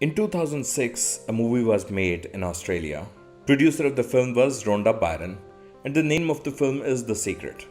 In 2006, a movie was made in Australia. Producer of the film was Rhonda Byron, and the name of the film is The Secret.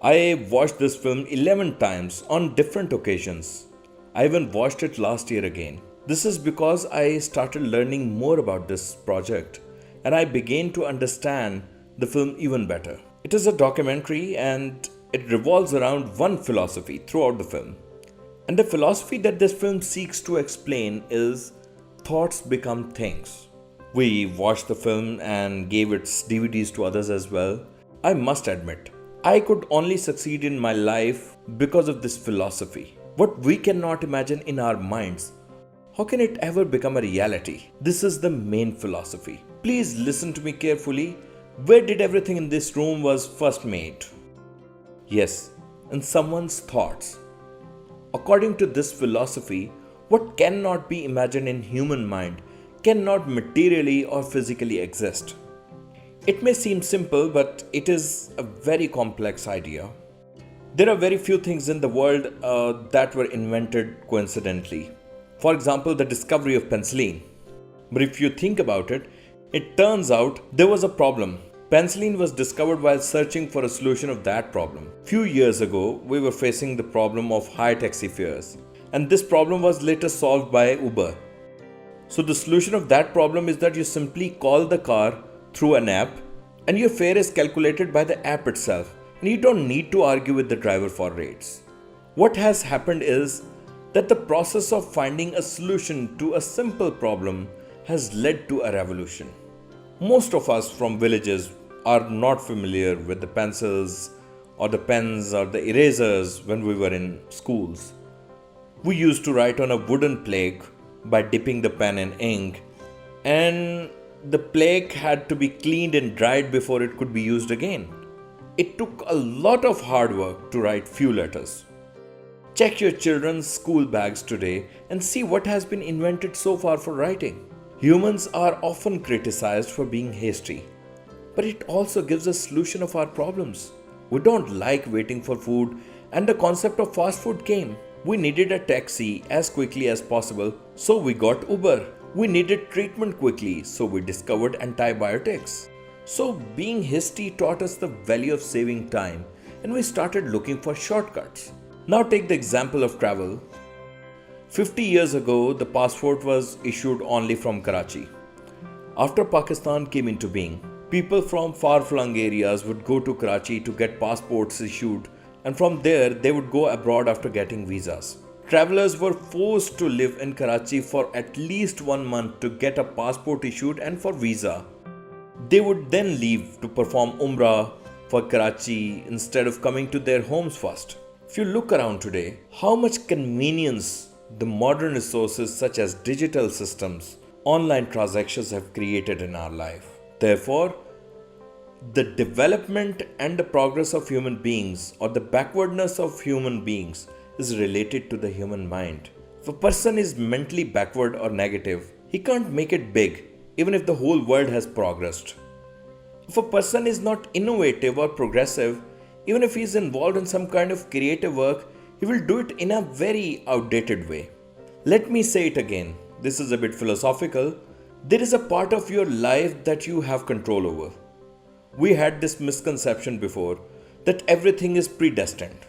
I watched this film 11 times on different occasions. I even watched it last year again. This is because I started learning more about this project and I began to understand the film even better. It is a documentary and it revolves around one philosophy throughout the film. And the philosophy that this film seeks to explain is thoughts become things. We watched the film and gave its DVDs to others as well. I must admit, I could only succeed in my life because of this philosophy. What we cannot imagine in our minds, how can it ever become a reality? This is the main philosophy. Please listen to me carefully. Where did everything in this room was first made? Yes, in someone's thoughts. According to this philosophy, what cannot be imagined in human mind cannot materially or physically exist. It may seem simple, but it is a very complex idea. There are very few things in the world that were invented coincidentally. For example, the discovery of penicillin. But if you think about it, it turns out there was a problem. Penicillin was discovered while searching for a solution of that problem. Few years ago, we were facing the problem of high taxi fares, and this problem was later solved by Uber. So the solution of that problem is that you simply call the car through an app and your fare is calculated by the app itself, and you don't need to argue with the driver for rates. What has happened is that the process of finding a solution to a simple problem has led to a revolution. Most of us from villages are not familiar with the pencils or the pens or the erasers when we were in schools. We used to write on a wooden plate by dipping the pen in ink, and the plate had to be cleaned and dried before it could be used again. It took a lot of hard work to write few letters. Check your children's school bags today and see what has been invented so far for writing. Humans are often criticized for being hasty, but it also gives a solution of our problems. We don't like waiting for food, and the concept of fast food came. We needed a taxi as quickly as possible, so we got Uber. We needed treatment quickly, so we discovered antibiotics. So being hasty taught us the value of saving time, and we started looking for shortcuts. Now take the example of travel. 50 years ago, the passport was issued only from Karachi. After Pakistan came into being, people from far-flung areas would go to Karachi to get passports issued, and from there they would go abroad after getting visas. Travelers were forced to live in Karachi for at least 1 month to get a passport issued and for visa. They would then leave to perform Umrah for Karachi instead of coming to their homes first. If you look around today, how much convenience the modern resources such as digital systems, online transactions have created in our life. Therefore, the development and the progress of human beings or the backwardness of human beings is related to the human mind. If a person is mentally backward or negative, he can't make it big even if the whole world has progressed. If a person is not innovative or progressive, even if he is involved in some kind of creative work, he will do it in a very outdated way. Let me say it again. This is a bit philosophical. There is a part of your life that you have control over. We had this misconception before that everything is predestined.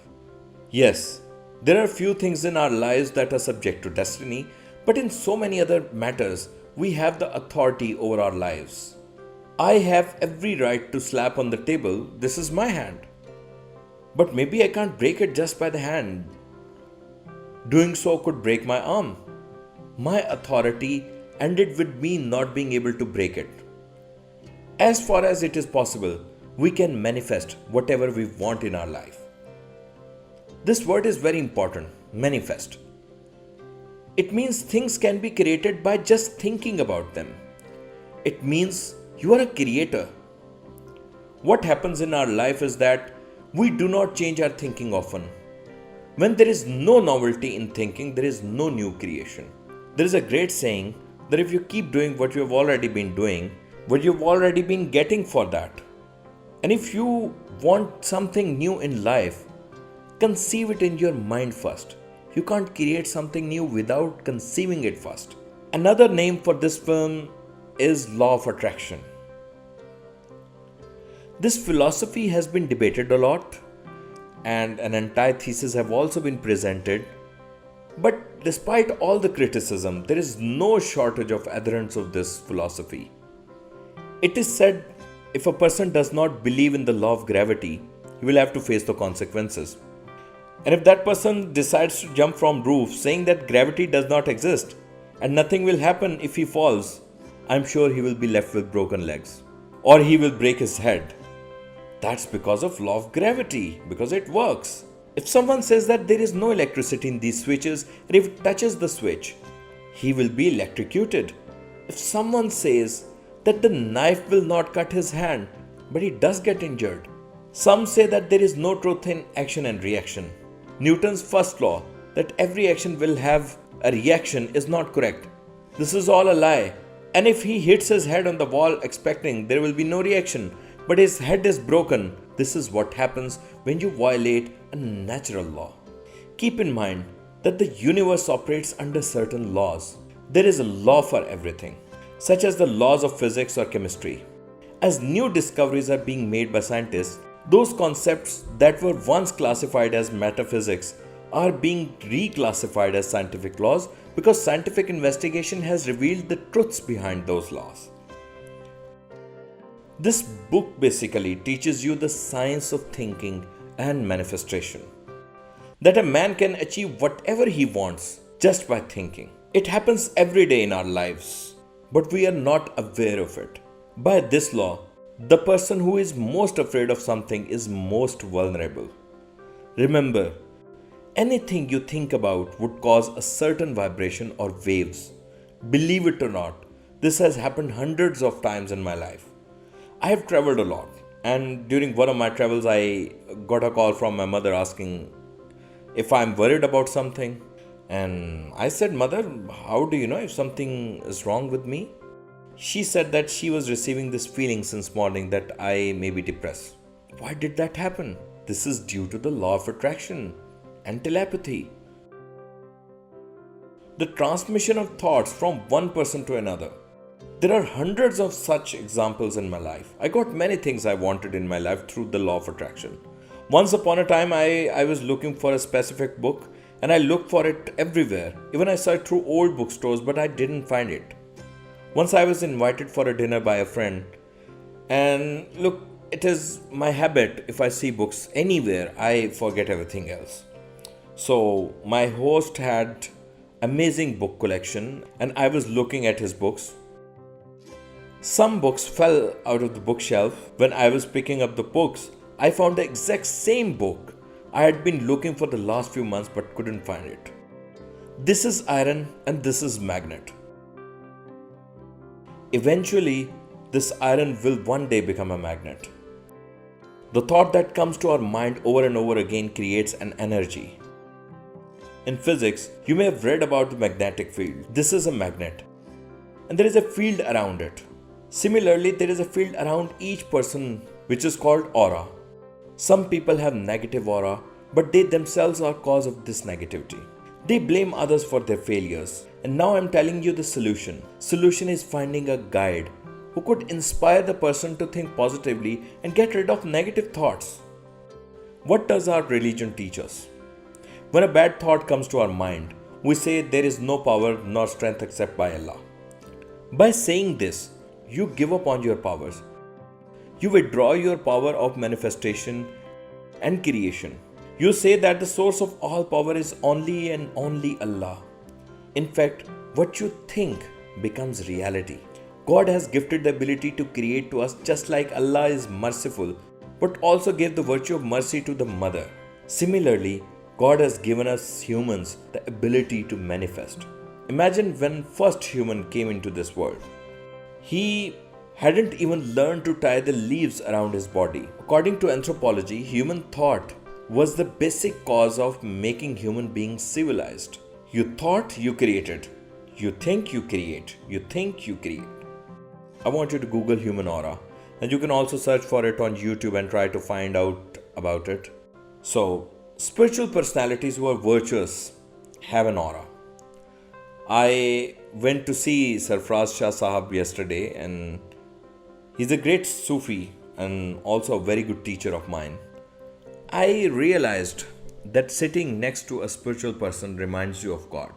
Yes, there are few things in our lives that are subject to destiny, but in so many other matters, we have the authority over our lives. I have every right to slap on the table, this is my hand. But maybe I can't break it just by the hand. Doing so could break my arm. My authority ended with me not being able to break it. As far as it is possible, we can manifest whatever we want in our life. This word is very important, manifest. It means things can be created by just thinking about them. It means you are a creator. What happens in our life is that we do not change our thinking often. When there is no novelty in thinking, there is no new creation. There is a great saying that if you keep doing what you have already been doing, what you've already been getting for that. And if you want something new in life, conceive it in your mind first. You can't create something new without conceiving it first. Another name for this film is Law of Attraction. This philosophy has been debated a lot, and an antithesis have also been presented. But despite all the criticism, there is no shortage of adherents of this philosophy. It is said if a person does not believe in the law of gravity, he will have to face the consequences. And if that person decides to jump from roof saying that gravity does not exist and nothing will happen if he falls, I'm sure he will be left with broken legs. Or he will break his head. That's because of law of gravity, because it works. If someone says that there is no electricity in these switches and if it touches the switch, he will be electrocuted. If someone says that the knife will not cut his hand, but he does get injured. Some say that there is no truth in action and reaction. Newton's first law, that every action will have a reaction, is not correct. This is all a lie. And if he hits his head on the wall expecting there will be no reaction, but his head is broken, this is what happens when you violate a natural law. Keep in mind that the universe operates under certain laws. There is a law for everything, such as the laws of physics or chemistry. As new discoveries are being made by scientists, those concepts that were once classified as metaphysics are being reclassified as scientific laws because scientific investigation has revealed the truths behind those laws. This book basically teaches you the science of thinking and manifestation. That a man can achieve whatever he wants just by thinking. It happens every day in our lives, but we are not aware of it. By this law, the person who is most afraid of something is most vulnerable. Remember, anything you think about would cause a certain vibration or waves. Believe it or not, this has happened hundreds of times in my life. I have traveled a lot, and during one of my travels, I got a call from my mother asking if I'm worried about something. And I said, "Mother, how do you know if something is wrong with me?" She said that she was receiving this feeling since morning that I may be depressed. Why did that happen? This is due to the law of attraction and telepathy. The transmission of thoughts from one person to another. There are hundreds of such examples in my life. I got many things I wanted in my life through the law of attraction. Once upon a time, I was looking for a specific book and I looked for it everywhere. Even I searched through old bookstores, but I didn't find it. Once I was invited for a dinner by a friend, and look, it is my habit, if I see books anywhere, I forget everything else. So my host had amazing book collection and I was looking at his books. Some books fell out of the bookshelf. When I was picking up the books, I found the exact same book I had been looking for the last few months but couldn't find it. This is iron and this is magnet. Eventually, this iron will one day become a magnet. The thought that comes to our mind over and over again creates an energy. In physics, you may have read about the magnetic field. This is a magnet, and there is a field around it. Similarly, there is a field around each person which is called aura. Some people have negative aura, but they themselves are cause of this negativity. They blame others for their failures. And now I'm telling you the solution. Solution is finding a guide who could inspire the person to think positively and get rid of negative thoughts. What does our religion teach us? When a bad thought comes to our mind, we say there is no power nor strength except by Allah. By saying this, you give up on your powers. You withdraw your power of manifestation and creation. You say that the source of all power is only and only Allah. In fact, what you think becomes reality. God has gifted the ability to create to us just like Allah is merciful, but also gave the virtue of mercy to the mother. Similarly, God has given us humans the ability to manifest. Imagine when first human came into this world. He hadn't even learned to tie the leaves around his body. According to anthropology, human thought was the basic cause of making human beings civilized. You thought, you created. You think, you create. You think, you create. I want you to Google human aura, and you can also search for it on YouTube and try to find out about it. So, spiritual personalities who are virtuous have an aura. I went to see Sarfraz Shah Sahab yesterday, and he's a great Sufi and also a very good teacher of mine. I realized that sitting next to a spiritual person reminds you of God.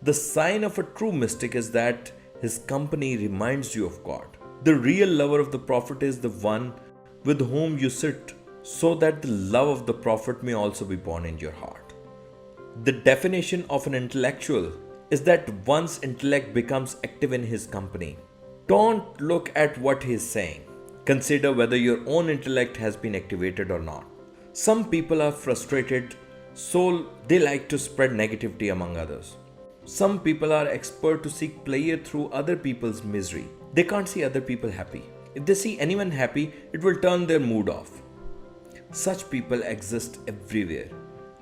The sign of a true mystic is that his company reminds you of God. The real lover of the Prophet is the one with whom you sit, so that the love of the Prophet may also be born in your heart. The definition of an intellectual is that one's intellect becomes active in his company. Don't look at what he is saying. Consider whether your own intellect has been activated or not. Some people are frustrated, so they like to spread negativity among others. Some people are expert to seek pleasure through other people's misery. They can't see other people happy. If they see anyone happy, it will turn their mood off. Such people exist everywhere.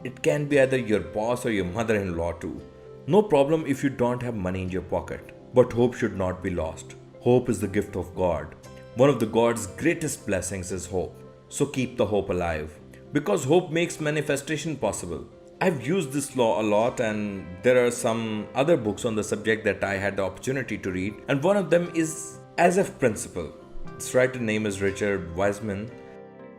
It can be either your boss or your mother-in-law too. No problem if you don't have money in your pocket. But hope should not be lost. Hope is the gift of God. One of the God's greatest blessings is hope. So keep the hope alive. Because hope makes manifestation possible. I've used this law a lot, and there are some other books on the subject that I had the opportunity to read. And one of them is As If Principle. Its writer name is Richard Wiseman.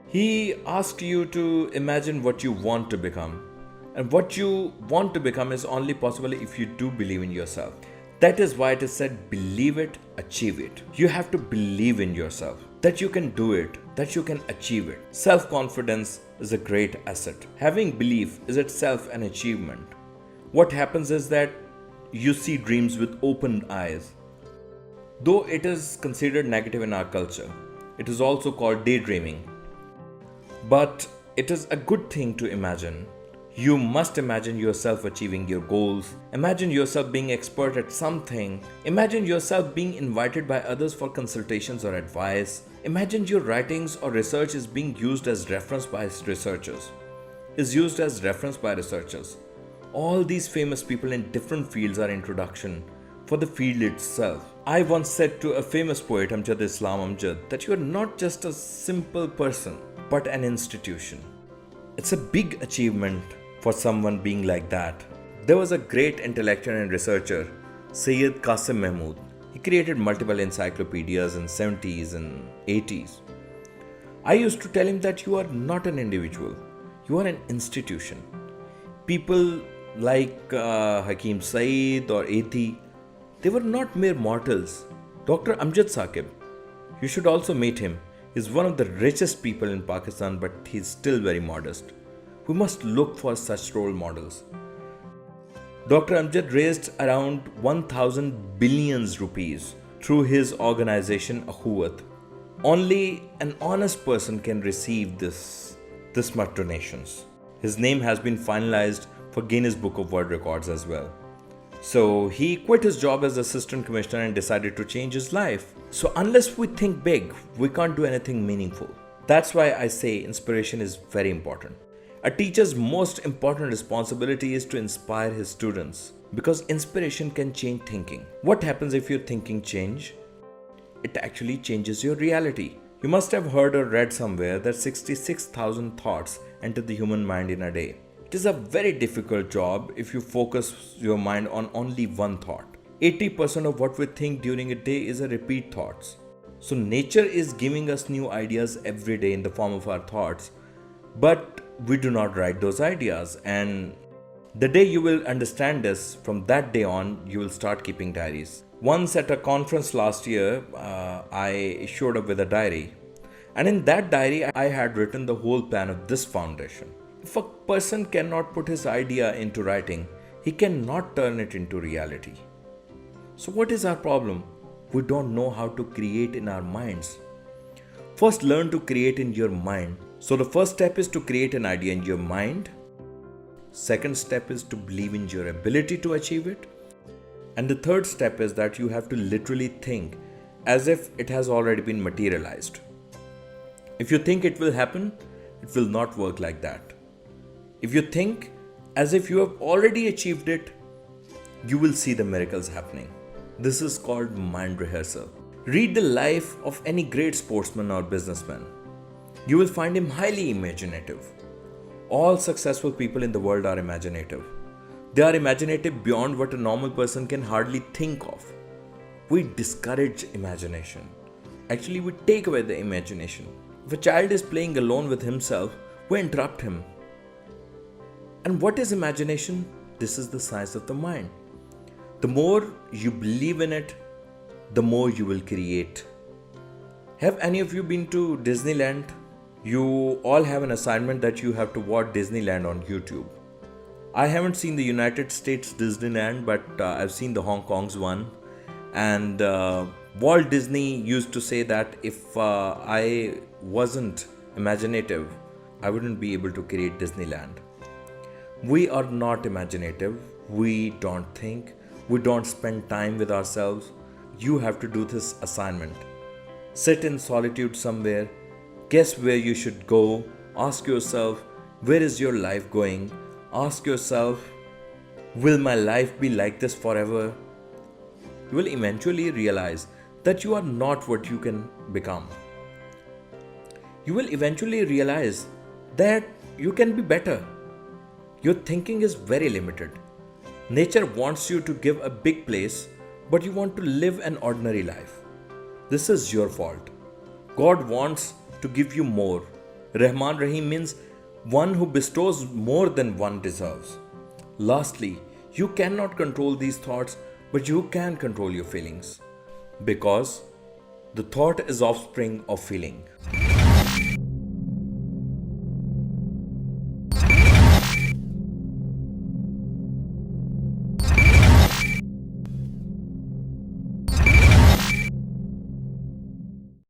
He asked you to imagine what you want to become. And what you want to become is only possible if you do believe in yourself. That is why it is said, believe it, achieve it. You have to believe in yourself, that you can do it, that you can achieve it. Self-confidence is a great asset. Having belief is itself an achievement. What happens is that you see dreams with open eyes. Though it is considered negative in our culture, it is also called daydreaming. But it is a good thing to imagine. You must imagine yourself achieving your goals. Imagine yourself being expert at something. Imagine yourself being invited by others for consultations or advice. Imagine your writings or research is being used as reference by researchers. All these famous people in different fields are introduction for the field itself. I once said to a famous poet, Amjad Islam Amjad, that you are not just a simple person, but an institution. It's a big achievement for someone being like that. There was a great intellectual and researcher, Sayyid Qasim Mahmood. He created multiple encyclopedias in 70s and 80s. I used to tell him that you are not an individual, you are an institution. People like Hakim Saeed or Ethi, they were not mere mortals. Dr. Amjad Saqib, you should also meet him. He's one of the richest people in Pakistan, but he's still very modest. We must look for such role models. Dr. Amjad raised around 1000 billion rupees through his organization Ahuwat. Only an honest person can receive this much donations. His name has been finalized for Guinness Book of World Records as well. So he quit his job as assistant commissioner and decided to change his life. So unless we think big, we can't do anything meaningful. That's why I say inspiration is very important. A teacher's most important responsibility is to inspire his students, because inspiration can change thinking. What happens if your thinking change? It actually changes your reality. You must have heard or read somewhere that 66,000 thoughts enter the human mind in a day. It is a very difficult job if you focus your mind on only one thought. 80% of what we think during a day is a repeat thoughts. So nature is giving us new ideas every day in the form of our thoughts, but we do not write those ideas. And the day you will understand this, from that day on, you will start keeping diaries. Once at a conference last year, I showed up with a diary. And in that diary, I had written the whole plan of this foundation. If a person cannot put his idea into writing, he cannot turn it into reality. So what is our problem? We don't know how to create in our minds. First, learn to create in your mind. So the first step is to create an idea in your mind. Second step is to believe in your ability to achieve it. And the third step is that you have to literally think as if it has already been materialized. If you think it will happen, it will not work like that. If you think as if you have already achieved it, you will see the miracles happening. This is called mind rehearsal. Read the life of any great sportsman or businessman. You will find him highly imaginative. All successful people in the world are imaginative. They are imaginative beyond what a normal person can hardly think of. We discourage imagination. Actually, we take away the imagination. If a child is playing alone with himself, we interrupt him. And what is imagination? This is the science of the mind. The more you believe in it, the more you will create. Have any of you been to Disneyland? You all have an assignment that you have to watch Disneyland on YouTube. I haven't seen the United States Disneyland, but I've seen the Hong Kong's one. And Walt Disney used to say that if I wasn't imaginative, I wouldn't be able to create Disneyland. We are not imaginative. We don't think. We don't spend time with ourselves. You have to do this assignment. Sit in solitude somewhere. Guess where you should go. Ask yourself, where is your life going? Ask yourself, will my life be like this forever? You will eventually realize that you are not what you can become. You will eventually realize that you can be better. Your thinking is very limited. Nature wants you to give a big place, but you want to live an ordinary life. This is your fault. God wants to give you more. Rahman Rahim means one who bestows more than one deserves. Lastly, you cannot control these thoughts, but you can control your feelings. Because the thought is offspring of feeling.